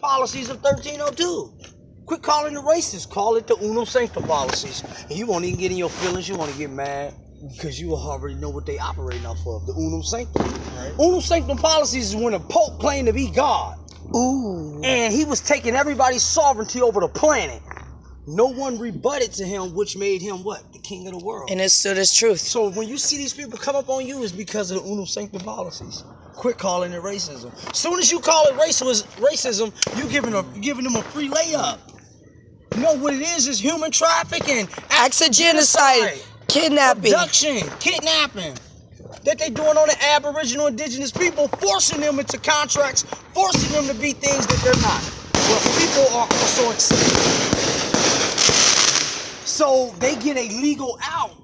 policies of 1302. Quit calling it racist. Call it the Uno Sanctum policies. And you won't even get in your feelings. You want to get mad because you already know what they operating off of. The Uno Sanctum. Right. Uno Sanctum policies is when a Pope claimed to be God. Ooh. And he was taking everybody's sovereignty over the planet. No one rebutted to him, which made him what? The king of the world. And it stood as truth. So when you see these people come up on you, it's because of the Uno Sanctum policies. Quit calling it racism. As soon as you call it racism, you giving them a free layup. You know what it is human trafficking, acts of genocide, kidnapping, abduction, kidnapping. That they doing on the Aboriginal indigenous people, forcing them into contracts, forcing them to be things that they're not. But people are also accepting. So they get a legal out.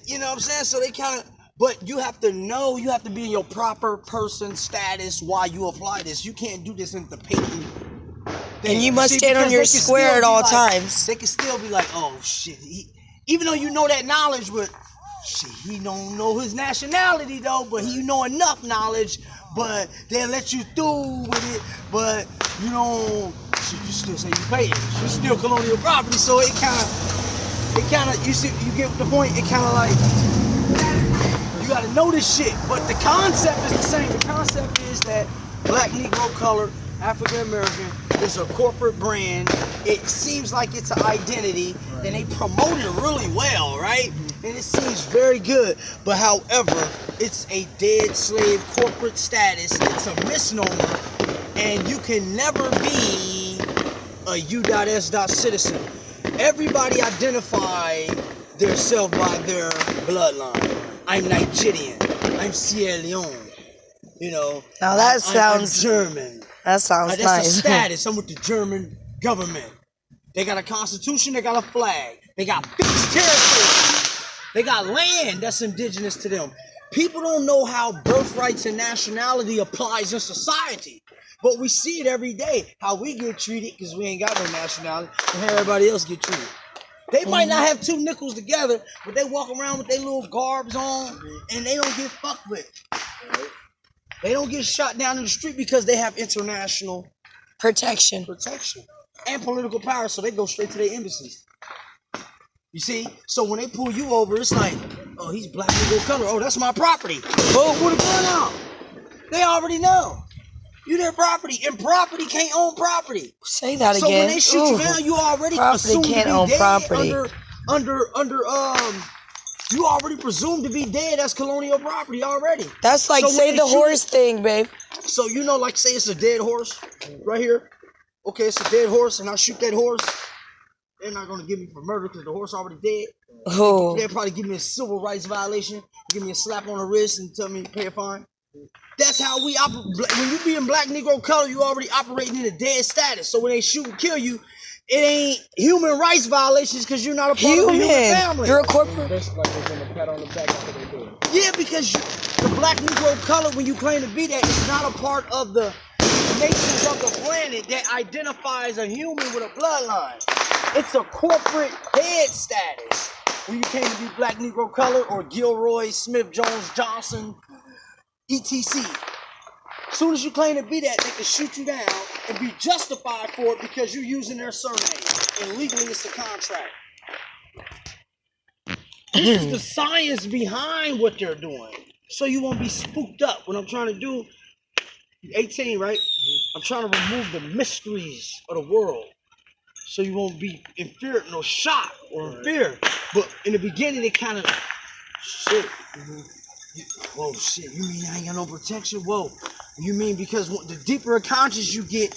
You know what I'm saying? So they kind of, but you have to know, you have to be in your proper person status while you apply this. You can't do this in the pinky. And you must stand on your square at all times. They can still be like, oh shit. Even though you know that knowledge, but shit, he don't know his nationality though, but he know enough knowledge, but they'll let you through with it, but you know, you still say you pay it. You still colonial property, so it kind of, you see, you get the point. It kind of like you got to know this shit, but the concept is the same. The concept is that black, Negro, colored, African American is a corporate brand. It seems like it's an identity, and they promote it really well, right? And it seems very good, but however, it's a dead slave corporate status. It's a misnomer, and you can never be a U.S. citizen. Everybody identify themselves by their bloodline. I'm Nigerian. I'm Sierra Leone. You know. Now that sounds I'm German. That sounds that's nice. A status. I'm with the German government. They got a constitution. They got a flag. They got fixed territory. They got land that's indigenous to them. People don't know how birthrights and nationality applies in society. But we see it every day, how we get treated because we ain't got no nationality, and how everybody else get treated. They might not have two nickels together, but they walk around with their little garbs on, and they don't get fucked with. They don't get shot down in the street because they have international protection and political power, so they go straight to their embassies. You see? So when they pull you over, it's like, oh, he's black, Negro, color. Oh, that's my property. Oh, put a gun out. They already know. You their property, and property can't own property. Say that again. So when they shoot you down, you already assumed to be dead you already presumed to be dead. That's colonial property already. That's like say the horse thing, babe. So you know, like say it's a dead horse right here. Okay, it's a dead horse, and I shoot that horse. They're not gonna give me for murder because the horse already dead. Oh. They'll probably give me a civil rights violation, give me a slap on the wrist, and tell me to pay a fine. That's how we operate. When you be in black, Negro, color, you already operating in a dead status. So when they shoot and kill you, it ain't human rights violations because you're not a part of the human family. You're a corporate. Basically like they're gonna pat on the back after they do it. Yeah, because the black, Negro, color, when you claim to be that, it's not a part of the nations of the planet that identifies a human with a bloodline. It's a corporate dead status when you claim to be black, Negro, color, or Gilroy, Smith, Jones, Johnson, etc. As soon as you claim to be that, they can shoot you down and be justified for it because you're using their surname. And legally, it's a contract. This is the science behind what they're doing. So you won't be spooked up. What I'm trying to do, 18, right? I'm trying to remove the mysteries of the world. So you won't be in fear, no shock or in fear. But in the beginning, it kind of, shit. Whoa, shit, you mean I ain't got no protection? Whoa, you mean because the deeper conscious you get,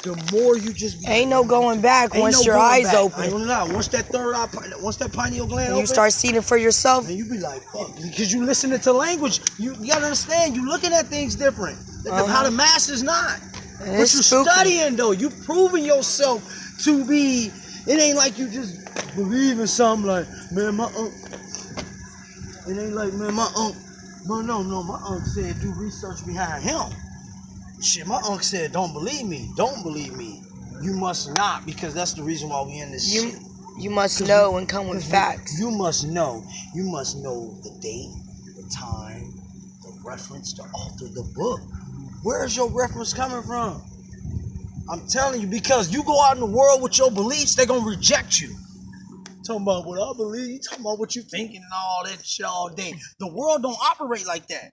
the more you just be... Ain't no going back once your eyes open. I ain't gonna lie, once that third eye, once that pineal gland open... You start seeing it for yourself. And you be like, fuck, because you listening to language, you gotta understand, you looking at things different. How the masses not. But you're studying though, you proving yourself to be... It ain't like you just believe in something like, man, my uncle... It ain't like, man, my uncle... No, my uncle said do research behind him. Shit, my uncle said don't believe me. You must not, because that's the reason why we in this shit. You must know and come with facts. You must know. You must know the date, the time, the reference, the author, the book. Where is your reference coming from? I'm telling you, because you go out in the world with your beliefs, they're gonna reject you. Talking about what I believe, talking about what you thinking and all that shit all day. The world don't operate like that.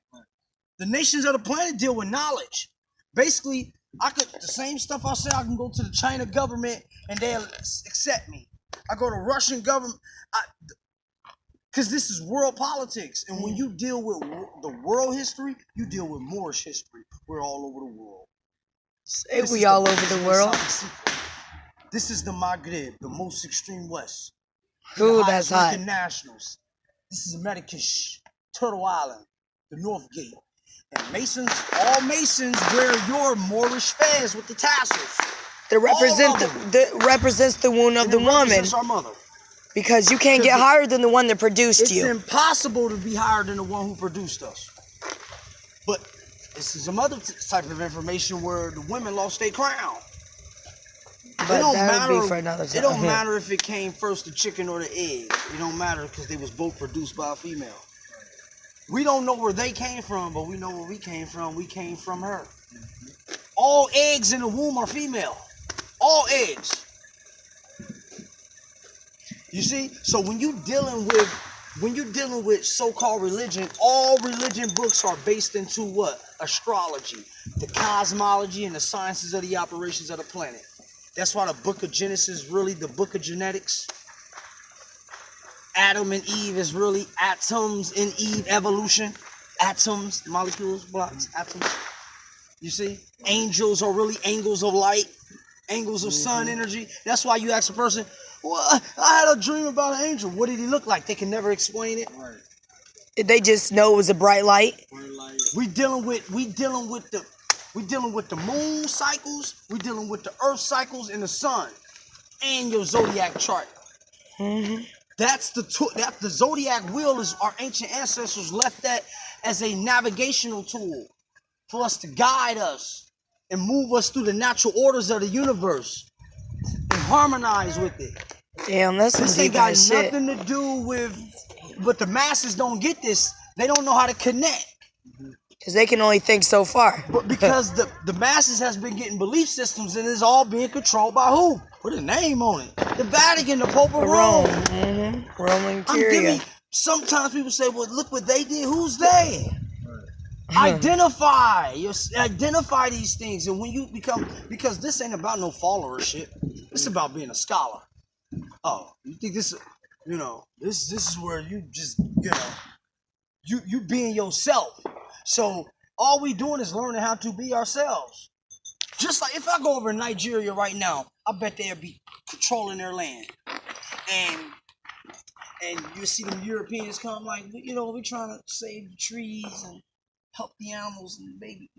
The nations of the planet deal with knowledge. Basically, the same stuff I say, I can go to the China government and they'll accept me. I go to Russian government, because this is world politics. And when you deal with the world history, you deal with Moorish history. We're all over the world. Say we all over the world. This is the Maghreb, the most extreme west. Ooh, that's hot. Lincoln Nationals. This is America's Turtle Island, the North Gate. And Masons, all Masons wear your Moorish fez with the tassels. That represents the wound of the woman. Our mother. Because you can't get higher than the one that produced you. It's impossible to be higher than the one who produced us. But this is some other type of information where the women lost their crown. But that would be for another time. It don't matter if it came first, the chicken or the egg. It don't matter because they was both produced by a female. We don't know where they came from, but we know where we came from. We came from her. All eggs in the womb are female. All eggs. You see? So when you dealing with so-called religion, all religion books are based into what? Astrology, the cosmology, and the sciences of the operations of the planet. That's why the book of Genesis is really the book of genetics. Adam and Eve is really atoms in Eve, evolution. Atoms, molecules, blocks, atoms. You see? Angels are really angles of light, angles of sun energy. That's why you ask a person, well, I had a dream about an angel. What did he look like? They can never explain it. Right. They just know it was a bright light. We dealing with the moon cycles, we dealing with the earth cycles and the sun, and your zodiac chart. That's the zodiac wheel is our ancient ancestors left that as a navigational tool for us to guide us and move us through the natural orders of the universe and harmonize with it. Damn, that's some deep ass shit. This ain't got nothing to do with, but the masses don't get this. They don't know how to connect. Because they can only think so far. But because the masses has been getting belief systems and it's all being controlled by who? Put a name on it. The Vatican, the Pope of Rome. Roman Curia. Sometimes people say, well, look what they did. Who's they? Identify these things. And when you become, because this ain't about no followership. It's about being a scholar. Oh, you think this, this is where you just, you being yourself. So all we doing is learning how to be ourselves. Just like if I go over to Nigeria right now, I bet they'll be controlling their land. And you see them Europeans come like, we're trying to save the trees and help the animals and the baby.